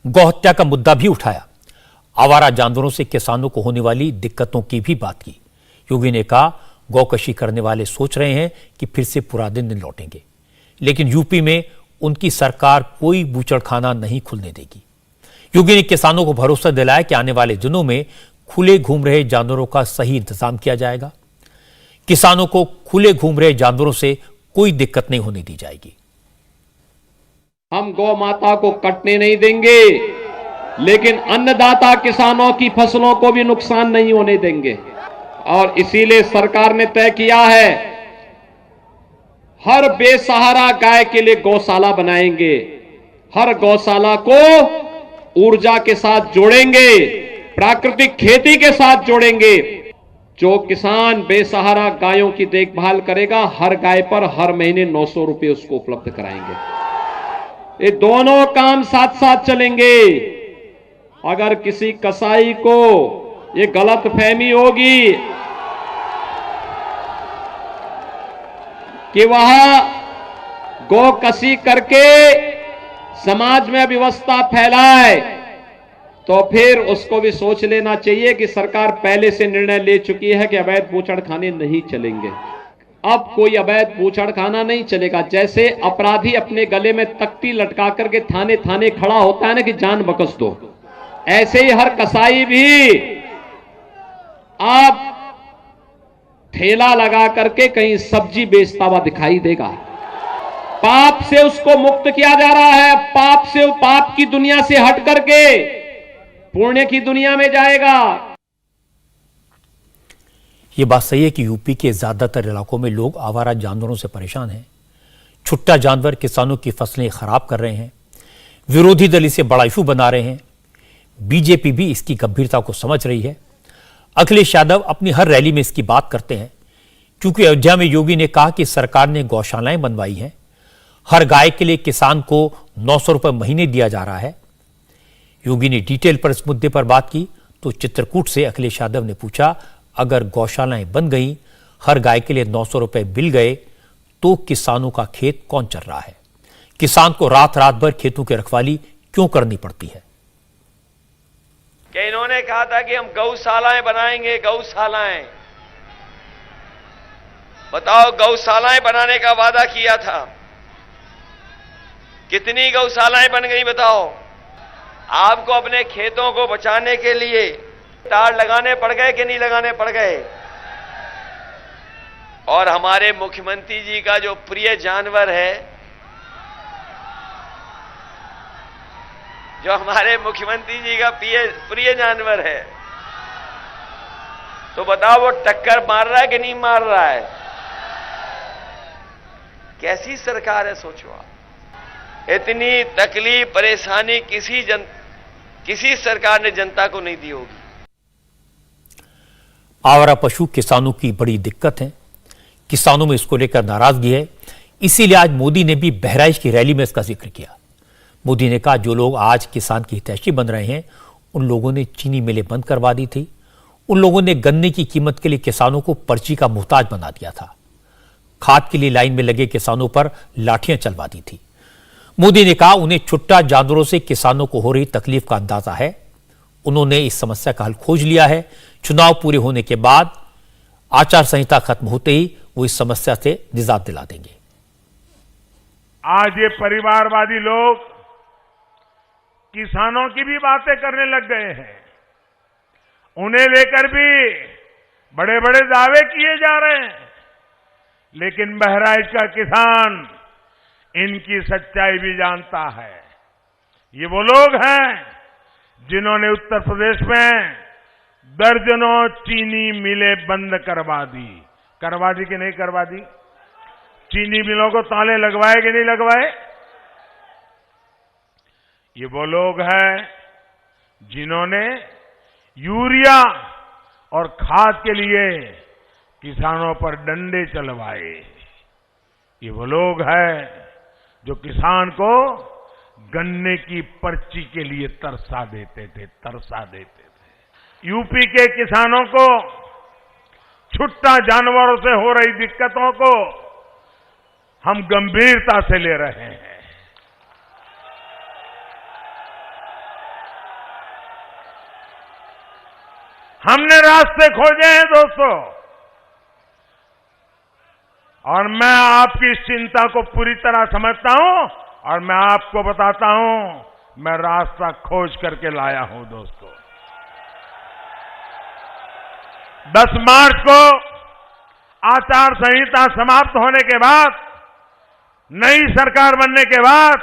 Speaker 1: गौ हत्या का मुद्दा भी उठाया, आवारा जानवरों से किसानों को होने वाली दिक्कतों की भी बात की। योगी ने कहा गौकशी करने वाले सोच रहे हैं कि फिर से पुराने दिन लौटेंगे, लेकिन यूपी में उनकी सरकार कोई बूचड़खाना नहीं खुलने देगी। योगी ने किसानों को भरोसा दिलाया कि आने वाले दिनों में खुले घूम रहे जानवरों का सही इंतजाम किया जाएगा। किसानों को खुले घूम रहे जानवरों से कोई दिक्कत नहीं होने दी जाएगी।
Speaker 7: हम गौ माता को कटने नहीं देंगे, लेकिन अन्नदाता किसानों की फसलों को भी नुकसान नहीं होने देंगे। और इसीलिए सरकार ने तय किया है, हर बेसहारा गाय के लिए गौशाला बनाएंगे, हर गौशाला को ऊर्जा के साथ जोड़ेंगे, प्राकृतिक खेती के साथ जोड़ेंगे। जो किसान बेसहारा गायों की देखभाल करेगा, हर गाय पर हर महीने 900 रुपए उसको उपलब्ध कराएंगे। ये दोनों काम साथ साथ चलेंगे। अगर किसी कसाई को ये गलत फहमी होगी कि वह गौ कसी करके समाज में व्यवस्था फैलाए, तो फिर उसको भी सोच लेना चाहिए कि सरकार पहले से निर्णय ले चुकी है कि अवैध बूचड़खाने नहीं चलेंगे। अब कोई अवैध बूचड़खाना नहीं चलेगा। जैसे अपराधी अपने गले में तख्ती लटका करके थाने थाने खड़ा होता है ना कि जान बख्श दो, ऐसे ही हर कसाई भी आप ठेला लगा करके कहीं सब्जी बेचता हुआ दिखाई देगा। पाप से उसको मुक्त किया जा रहा है। पाप की दुनिया से हट करके पुण्य की दुनिया में जाएगा।
Speaker 1: ये बात सही है कि यूपी के ज्यादातर इलाकों में लोग आवारा जानवरों से परेशान हैं। छुट्टा जानवर किसानों की फसलें खराब कर रहे हैं। विरोधी दल इसे बड़ा इशू बना रहे हैं। बीजेपी भी इसकी गंभीरता को समझ रही है। अखिलेश यादव अपनी हर रैली में इसकी बात करते हैं, क्योंकि अयोध्या में योगी ने कहा कि सरकार ने गौशालाएं बनवाई हैं, हर गाय के लिए किसान को 900 रुपए महीने दिया जा रहा है। योगी ने डिटेल पर इस मुद्दे पर बात की तो चित्रकूट से अखिलेश यादव ने पूछा, अगर गौशालाएं बन गई, हर गाय के लिए 900 रुपए मिल गए तो किसानों का खेत कौन चल रहा है? किसान को रात रात भर खेतों की रखवाली क्यों करनी पड़ती है?
Speaker 6: कि इन्होंने कहा था कि हम गौशालाएं बनाएंगे, गौशालाएं। बताओ, गौशालाएं बनाने का वादा किया था, कितनी गौशालाएं बन गई बताओ? आपको अपने खेतों को बचाने के लिए तार लगाने पड़ गए कि नहीं लगाने पड़ गए? और हमारे मुख्यमंत्री जी का जो प्रिय जानवर है, जो हमारे मुख्यमंत्री जी का प्रिय जानवर है, तो बताओ वो टक्कर मार रहा है कि नहीं मार रहा है? कैसी सरकार है सोचो आप। इतनी तकलीफ परेशानी किसी सरकार ने जनता को नहीं दी होगी।
Speaker 1: आवारा पशु किसानों की बड़ी दिक्कत है, किसानों में इसको लेकर नाराजगी है। इसीलिए आज मोदी ने भी बहराइच की रैली में इसका जिक्र किया। मोदी ने कहा, जो लोग आज किसान की हितैषी बन रहे हैं, उन लोगों ने चीनी मिलें बंद करवा दी थी, उन लोगों ने गन्ने की कीमत के लिए किसानों को पर्ची का मोहताज बना दिया था, खाद के लिए लाइन में लगे किसानों पर लाठियां चलवा दी थी। मोदी ने कहा, उन्हें छुट्टा जानवरों से किसानों को हो रही तकलीफ का अंदाजा है। उन्होंने इस समस्या का हल खोज लिया है। चुनाव पूरे होने के बाद आचार संहिता खत्म होते ही वो इस समस्या से निजात दिला देंगे।
Speaker 5: आज ये परिवारवादी लोग किसानों की भी बातें करने लग गए हैं। उन्हें लेकर भी बड़े बड़े दावे किए जा रहे हैं, लेकिन बहराइच का किसान इनकी सच्चाई भी जानता है। ये वो लोग हैं जिन्होंने उत्तर प्रदेश में दर्जनों चीनी मिलें बंद करवा दी कि नहीं करवा दी? चीनी मिलों को ताले लगवाए कि नहीं लगवाए? ये वो लोग हैं जिन्होंने यूरिया और खाद के लिए किसानों पर डंडे चलवाए। ये वो लोग हैं जो किसान को गन्ने की पर्ची के लिए तरसा देते थे। यूपी के किसानों को छुट्टा जानवरों से हो रही दिक्कतों को हम गंभीरता से ले रहे हैं। हमने रास्ते खोजे हैं दोस्तों, और मैं आपकी इस चिंता को पूरी तरह समझता हूं, और मैं आपको बताता हूं, मैं रास्ता खोज करके लाया हूं दोस्तों। 10 मार्च को आचार संहिता समाप्त होने के बाद, नई सरकार बनने के बाद,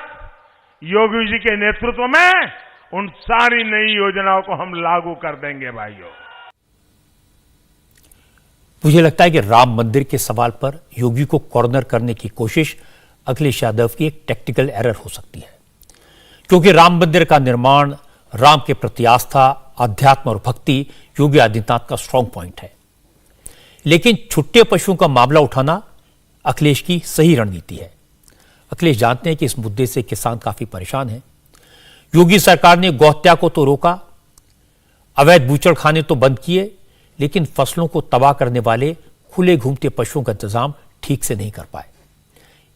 Speaker 5: योगी जी के नेतृत्व में उन सारी नई योजनाओं को हम लागू कर देंगे भाइयों।
Speaker 1: मुझे लगता है कि राम मंदिर के सवाल पर योगी को कॉर्नर करने की कोशिश अखिलेश यादव की एक टेक्निकल एरर हो सकती है, क्योंकि राम मंदिर का निर्माण, राम के प्रति आस्था, अध्यात्म और भक्ति योगी आदित्यनाथ का स्ट्रांग पॉइंट है। लेकिन छुट्टे पशुओं का मामला उठाना अखिलेश की सही रणनीति है। अखिलेश जानते हैं कि इस मुद्दे से किसान काफी परेशान हैं। योगी सरकार ने गौहत्या को तो रोका, अवैध बूचड़खाने तो बंद किए, लेकिन फसलों को तबाह करने वाले खुले घूमते पशुओं का इंतजाम ठीक से नहीं कर पाए।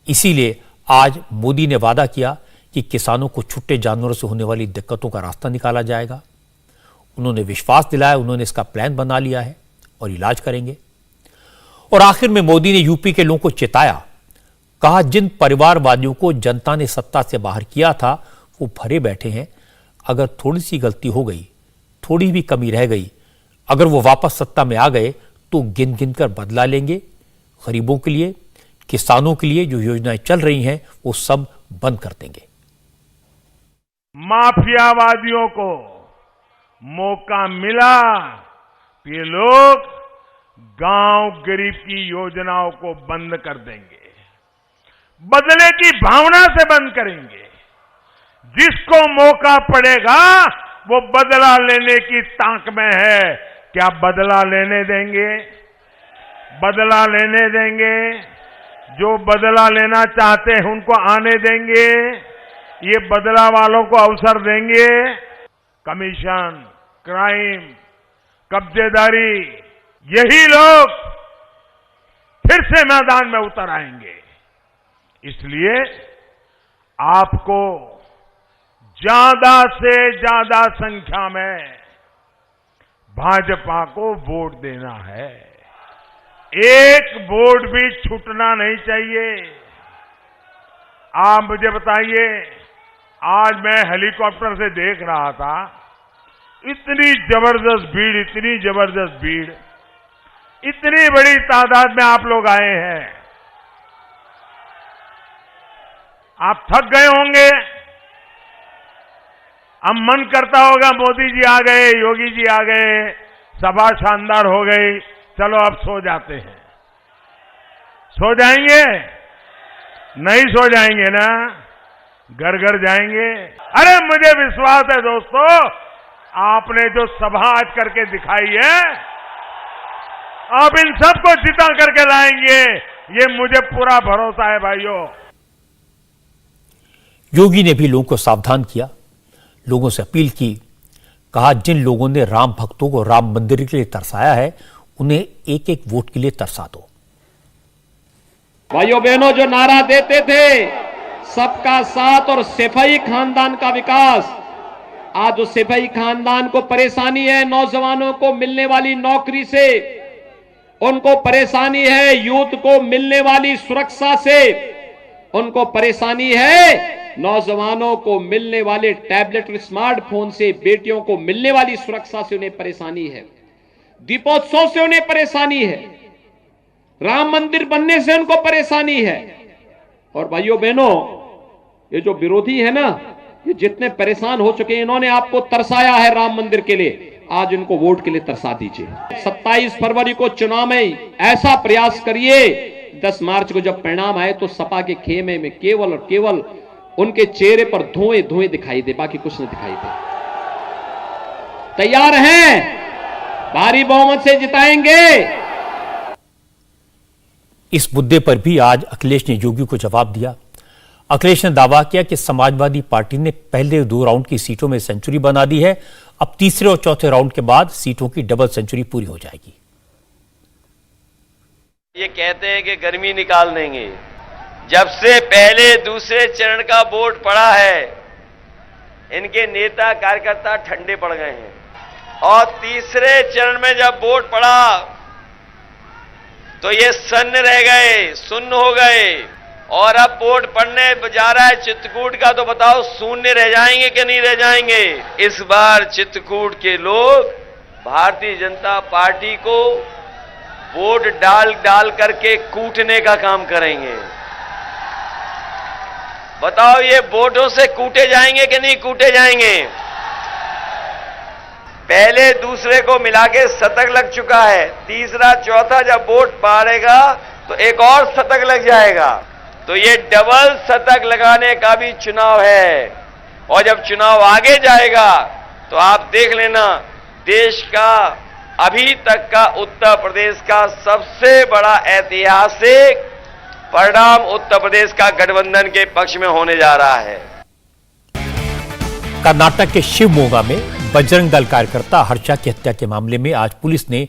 Speaker 1: इसीलिए आज मोदी ने वादा किया कि किसानों को छुट्टे जानवरों से होने वाली दिक्कतों का रास्ता निकाला जाएगा। उन्होंने विश्वास दिलाया, उन्होंने इसका प्लान बना लिया है और इलाज करेंगे। और आखिर में मोदी ने यूपी के लोगों को चेताया, कहा, जिन परिवारवादियों को जनता ने सत्ता से बाहर किया था वो भरे बैठे हैं। अगर थोड़ी सी गलती हो गई, थोड़ी भी कमी रह गई, अगर वो वापस सत्ता में आ गए तो गिन गिन कर बदला लेंगे। गरीबों के लिए, किसानों के लिए जो योजनाएं चल रही हैं वो सब बंद कर देंगे।
Speaker 5: माफियावादियों को मौका मिला तो ये लोग गांव गरीब की योजनाओं को बंद कर देंगे, बदले की भावना से बंद करेंगे। जिसको मौका पड़ेगा वो बदला लेने की ताक में है। क्या बदला लेने देंगे? बदला लेने देंगे? जो बदला लेना चाहते हैं उनको आने देंगे? ये बदला वालों को अवसर देंगे? कमीशन, क्राइम, कब्जेदारी, यही लोग फिर से मैदान में उतर आएंगे। इसलिए आपको ज्यादा से ज्यादा संख्या में भाजपा को वोट देना है। एक वोट भी छूटना नहीं चाहिए। आप मुझे बताइए, आज मैं हेलीकॉप्टर से देख रहा था, इतनी जबरदस्त भीड़, इतनी बड़ी तादाद में आप लोग आए हैं। आप थक गए होंगे। अब मन करता होगा मोदी जी आ गए, योगी जी आ गए, सभा शानदार हो गई, चलो अब सो जाते हैं। सो जाएंगे? नहीं सो जाएंगे ना, घर घर जाएंगे। अरे मुझे विश्वास है दोस्तों, आपने जो सभा आज करके दिखाई है, आप इन सबको जिता करके लाएंगे, ये मुझे पूरा भरोसा है भाइयों।
Speaker 1: योगी ने भी लोगों को सावधान किया, लोगों से अपील की, कहा जिन लोगों ने राम भक्तों को राम मंदिर के लिए तरसाया है, उन्हें एक एक वोट के लिए तरसा दो।
Speaker 7: भाइयों बहनों, जो नारा देते थे सबका साथ और सैफई खानदान का विकास, आज जो सैफई खानदान को परेशानी है नौजवानों को मिलने वाली नौकरी से, उनको परेशानी है यूथ को मिलने वाली सुरक्षा से, उनको परेशानी है नौजवानों को मिलने वाले टैबलेट और स्मार्टफोन से, बेटियों को मिलने वाली सुरक्षा से उन्हें परेशानी है, दीपोत्सव से उन्हें परेशानी है, राम मंदिर बनने से उनको परेशानी है। और भाइयों बहनों, ये जो विरोधी है ना, ये जितने परेशान हो चुके हैं, इन्होंने आपको तरसाया है राम मंदिर के लिए, आज इनको वोट के लिए तरसा दीजिए। 27 फरवरी को चुनाव में ऐसा प्रयास करिए, 10 मार्च को जब परिणाम आए तो सपा के खेमे में केवल और केवल उनके चेहरे पर धुएं धुएं दिखाई दे, बाकी कुछ नहीं दिखाई दे। तैयार हैं? भारी बहुमत से जिताएंगे।
Speaker 1: इस मुद्दे पर भी आज अखिलेश ने योगी को जवाब दिया। अखिलेश ने दावा किया कि समाजवादी पार्टी ने पहले 2 राउंड की सीटों में सेंचुरी बना दी है, अब तीसरे और चौथे राउंड के बाद सीटों की डबल सेंचुरी पूरी हो जाएगी।
Speaker 6: ये कहते हैं कि गर्मी निकाल देंगे। जब से पहले दूसरे चरण का वोट पड़ा है, इनके नेता कार्यकर्ता ठंडे पड़ गए हैं, और तीसरे चरण में जब वोट पड़ा तो ये सन्न रह गए, सुन्न हो गए, और अब वोट पड़ने जा रहा है चित्रकूट का, तो बताओ शून्य रह जाएंगे कि नहीं रह जाएंगे? इस बार चित्रकूट के लोग भारतीय जनता पार्टी को वोट डाल करके कूटने का काम करेंगे। बताओ ये वोटों से कूटे जाएंगे कि नहीं कूटे जाएंगे? पहले दूसरे को मिला के शतक लग चुका है, तीसरा चौथा जब वोट पड़ेगा तो एक और शतक लग जाएगा। तो ये डबल शतक लगाने का भी चुनाव है, और जब चुनाव आगे जाएगा तो आप देख लेना, देश का अभी तक का उत्तर प्रदेश का सबसे बड़ा ऐतिहासिक परिणाम उत्तर प्रदेश का गठबंधन के पक्ष में होने जा रहा है।
Speaker 1: कर्नाटक के शिवमोगा में बजरंग दल कार्यकर्ता हर्षा की हत्या के मामले में आज पुलिस ने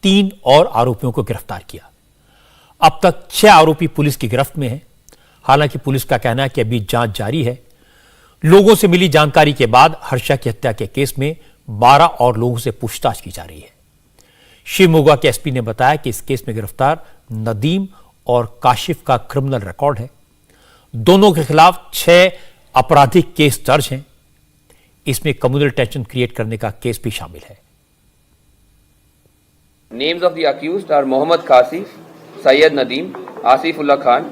Speaker 1: 3 और आरोपियों को गिरफ्तार किया। अब तक 6 आरोपी पुलिस की गिरफ्त में हैं। हालांकि पुलिस का कहना है कि अभी जांच जारी है। लोगों से मिली जानकारी के बाद हर्षा की हत्या के केस में 12 और लोगों से पूछताछ की जा रही है। शिवमोगा के एसपी ने बताया कि इस केस में गिरफ्तार नदीम और काशिफ का क्रिमिनल रिकॉर्ड है। दोनों के खिलाफ 6 आपराधिक केस दर्ज हैं। इसमें कम्युनल टेंशन क्रिएट करने का केस भी शामिल है।
Speaker 10: Names of the accused are Mohammad Kasif, Syed Nadeem, Asifullah Khan,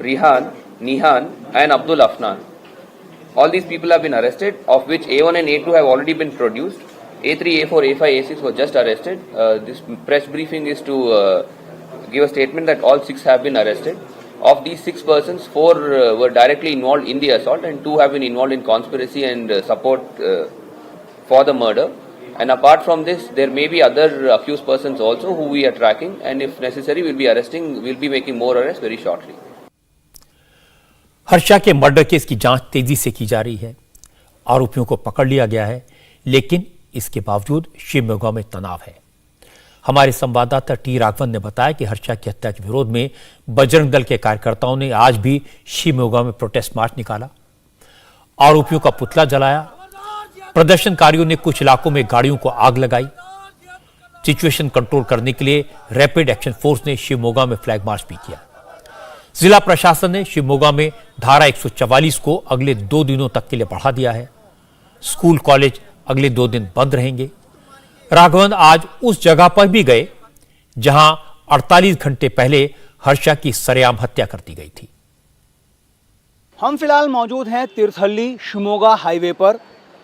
Speaker 10: Rihan, Nihan and Abdul Afnan. All these people have been arrested, of which A1 and A2 have already been produced. A3, A4, A5, A6 were just arrested. This press briefing is to give a statement that all 6 have been arrested. Of these 6 persons, 4 were directly involved in the assault and 2 have been involved in conspiracy and support for the murder. And apart from this, there may be other accused persons also who we are tracking, and if necessary, we'll be making more arrests very shortly.
Speaker 1: Harsha के murder case की जांच तेजी से की जा रही है। आरोपियों को पकड़ लिया गया है। लेकिन इसके बावजूद शिवमोगा में तनाव है। हमारे संवाददाता टी राघवन ने बताया कि हर्षा की हत्या के विरोध में बजरंग दल के कार्यकर्ताओं ने आज भी शिवमोगा में प्रोटेस्ट मार्च निकाला, आरोपियों का पुतला जलाया। प्रदर्शनकारियों ने कुछ इलाकों में गाड़ियों को आग लगाई। सिचुएशन कंट्रोल करने के लिए रैपिड एक्शन फोर्स ने शिवमोगा में फ्लैग मार्च भी किया। जिला प्रशासन ने शिवमोगा में धारा 144 को अगले 2 दिनों तक के लिए बढ़ा दिया है। स्कूल कॉलेज अगले 2 दिन बंद रहेंगे। राघवन आज उस जगह पर भी गए जहां 48 घंटे पहले हर्षा की सरेआम हत्या कर दी गई थी।
Speaker 11: हम फिलहाल मौजूद हैं तीर्थहल्ली शिवमोगा हाईवे पर।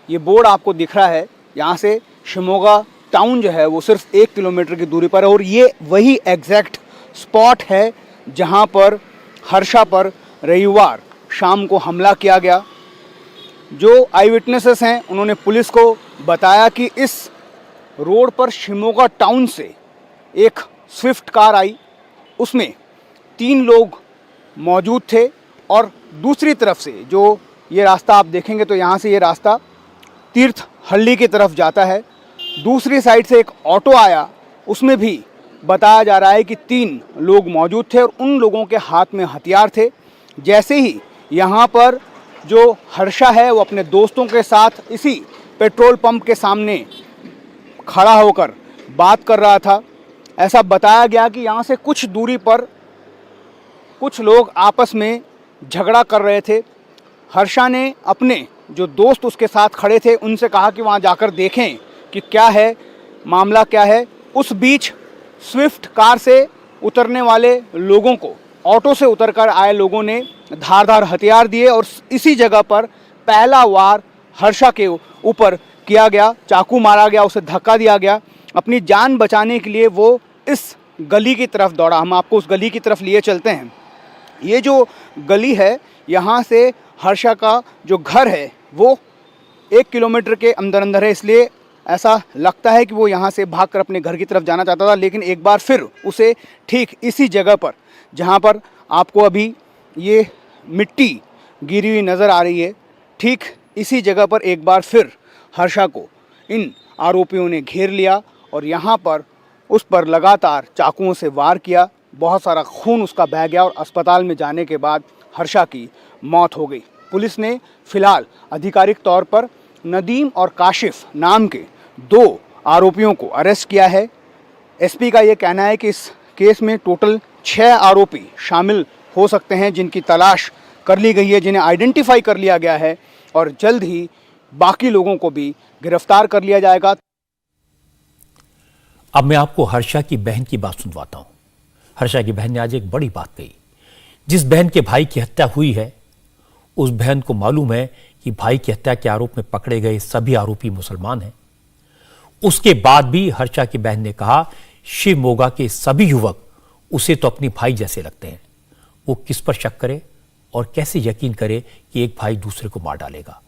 Speaker 11: ये बोर्ड आपको दिख रहा है, यहाँ से शिवमोगा टाउन जो है वो सिर्फ 1 किलोमीटर की दूरी पर है और ये वही एग्जैक्ट स्पॉट है जहाँ पर हर्षा पर रविवार शाम को हमला किया गया। जो आई विटनेसेस हैं उन्होंने पुलिस को बताया कि इस रोड पर शिवमोगा टाउन से एक स्विफ्ट कार आई, उसमें 3 लोग मौजूद थे और दूसरी तरफ से जो ये रास्ता आप देखेंगे तो यहाँ से ये रास्ता तीर्थहल्ली की तरफ जाता है। दूसरी साइड से एक ऑटो आया, उसमें भी बताया जा रहा है कि 3 लोग मौजूद थे और उन लोगों के हाथ में हथियार थे। जैसे ही यहाँ पर जो हर्षा है वो अपने दोस्तों के साथ इसी पेट्रोल पंप के सामने खड़ा होकर बात कर रहा था, ऐसा बताया गया कि यहाँ से कुछ दूरी पर कुछ लोग आपस में झगड़ा कर रहे थे। हर्षा ने अपने जो दोस्त उसके साथ खड़े थे उनसे कहा कि वहाँ जाकर देखें कि क्या है मामला, क्या है। उस बीच स्विफ्ट कार से उतरने वाले लोगों को, ऑटो से उतरकर आए लोगों ने धारदार हथियार दिए और इसी जगह पर पहला वार हर्षा के ऊपर किया गया, चाकू मारा गया, उसे धक्का दिया गया। अपनी जान बचाने के लिए वो इस गली की तरफ दौड़ा। हम आपको उस गली की तरफ लिए चलते हैं। ये जो गली है, यहाँ से हर्षा का जो घर है वो 1 किलोमीटर के अंदर है, इसलिए ऐसा लगता है कि वो यहाँ से भागकर अपने घर की तरफ जाना चाहता था। लेकिन एक बार फिर उसे ठीक इसी जगह पर, जहाँ पर आपको अभी ये मिट्टी गिरी हुई नज़र आ रही है, ठीक इसी जगह पर एक बार फिर हर्षा को इन आरोपियों ने घेर लिया और यहाँ पर उस पर लगातार चाकुओं से वार किया। बहुत सारा खून उसका बह गया और अस्पताल में जाने के बाद हर्षा की मौत हो गई। पुलिस ने फिलहाल आधिकारिक तौर पर नदीम और काशिफ नाम के 2 आरोपियों को अरेस्ट किया है। एसपी का ये कहना है कि इस केस में टोटल 6 आरोपी शामिल हो सकते हैं जिनकी तलाश कर ली गई है, जिन्हें आइडेंटिफाई कर लिया गया है और जल्द ही बाकी लोगों को भी गिरफ्तार कर लिया जाएगा।
Speaker 1: अब मैं आपको हर्षा की बहन की बात सुनवाता हूं। हर्षा की बहन ने आज एक बड़ी बात कही। जिस बहन के भाई की हत्या हुई है उस बहन को मालूम है कि भाई की हत्या के आरोप में पकड़े गए सभी आरोपी मुसलमान हैं। उसके बाद भी हर्षा की बहन ने कहा, शिवमोगा के सभी युवक उसे तो अपनी भाई जैसे लगते हैं। वो किस पर शक करे और कैसे यकीन करे कि एक भाई दूसरे को मार डालेगा।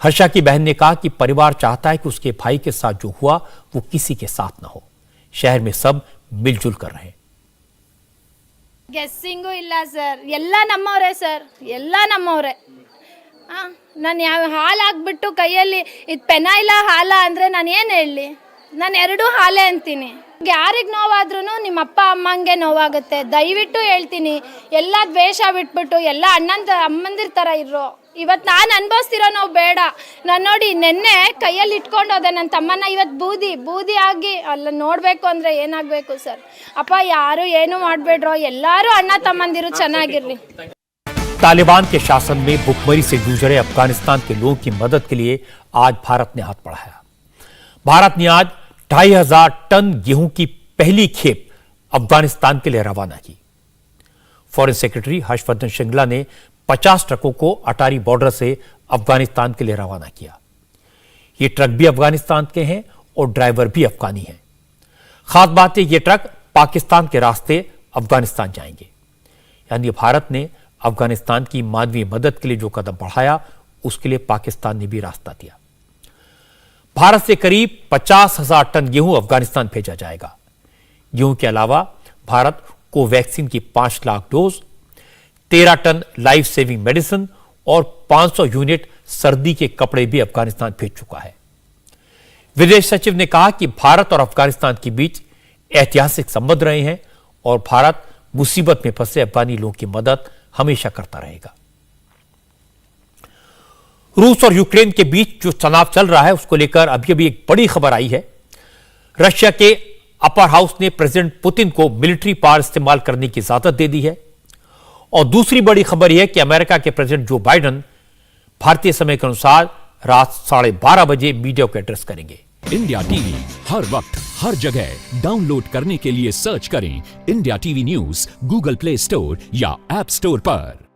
Speaker 1: हर्षा की बहन ने कहा कि परिवार चाहता है कि उसके भाई के साथ जो हुआ वो किसी के साथ ना हो। शहर में सब मिलजुल कर रहे।
Speaker 12: ಗೆಸ್ಸಿಂಗು ಇಲ್ಲ ಸರ್, ಎಲ್ಲ ನಮ್ಮವರೇ ಸರ್, ಎಲ್ಲ ನಮ್ಮವರೇ. ನಾನು ಯಾವ ಹಾಲು ಹಾಕ್ಬಿಟ್ಟು ಕೈಯಲ್ಲಿ ಇದು ಪೆನ ಇಲ್ಲ ಹಾಲ ಅಂದರೆ ನಾನು ಏನು ಹೇಳಲಿ? ನಾನು 2 ಹಾಲೇ ಅಂತೀನಿ. ಯಾರಿಗೆ ನೋವಾದ್ರೂ ನಿಮ್ಮ ಅಪ್ಪ ಅಮ್ಮಂಗೆ ನೋವಾಗುತ್ತೆ. ದಯವಿಟ್ಟು ಹೇಳ್ತೀನಿ, ಎಲ್ಲ ದ್ವೇಷ ಬಿಟ್ಬಿಟ್ಟು ಎಲ್ಲ ಅಮ್ಮಂದಿರ ಥರ ಇರೋ. ಇವತ್ತು ನಾನು ಅನುಭವಿಸ್ತಿರೋ ನೋವು ಬೇಡ. ನಾನು ನೋಡಿ ನೆನ್ನೆ ಕೈಯಲ್ಲಿ ಇಟ್ಕೊಂಡು ಹೋದೆ ನನ್ನ ತಮ್ಮನ, ಇವತ್ತು ಬೂದಿ ಆಗಿ ಅಲ್ಲ ನೋಡಬೇಕು ಅಂದರೆ ಏನಾಗಬೇಕು ಸರ್? ಅಪ್ಪ ಯಾರು ಏನು ಮಾಡಬೇಡ್ರೋ, ಎಲ್ಲರೂ ಅಣ್ಣ ತಮ್ಮಂದಿರು ಚೆನ್ನಾಗಿರ್ಲಿ.
Speaker 1: तालिबान के शासन में भुखमरी से जूझ रहे अफगानिस्तान के लोगों की मदद के लिए आज भारत ने हाथ बढ़ाया। भारत ने आज 2500 टन गेहूं की पहली खेप अफगानिस्तान के लिए रवाना की। फॉरेन सेक्रेटरी हर्षवर्धन श्रृंगला ने 50 ट्रकों को अटारी बॉर्डर से अफगानिस्तान के लिए रवाना किया। ये ट्रक भी अफगानिस्तान के हैं और ड्राइवर भी अफगानी हैं। खास बात है, ये ट्रक पाकिस्तान के रास्ते अफगानिस्तान जाएंगे। यानी भारत ने अफगानिस्तान की मानवीय मदद के लिए जो कदम बढ़ाया उसके लिए पाकिस्तान ने भी रास्ता दिया। भारत से करीब 50,000 टन गेहूं अफगानिस्तान भेजा जाएगा। गेहूं के अलावा भारत कोवैक्सीन की 5 lakh dose, 13 ton life saving medicine और 500 यूनिट सर्दी के कपड़े भी अफगानिस्तान भेज चुका है। विदेश सचिव ने कहा कि भारत और अफगानिस्तान के बीच ऐतिहासिक संबंध रहे हैं और भारत मुसीबत में फंसे अफगानी लोगों की मदद हमेशा करता रहेगा। रूस और यूक्रेन के बीच जो तनाव चल रहा है उसको लेकर अभी एक बड़ी खबर आई है। रशिया के अपर हाउस ने प्रेसिडेंट पुतिन को मिलिट्री पावर इस्तेमाल करने की इजाजत दे दी है। और दूसरी बड़ी खबर यह है कि अमेरिका के प्रेसिडेंट जो बाइडेन भारतीय समय के अनुसार रात 12:30 बजे मीडिया को एड्रेस करेंगे।
Speaker 13: इंडिया टीवी हर वक्त हर जगह डाउनलोड करने के लिए सर्च करें India TV news Google play store या ऐप स्टोर पर।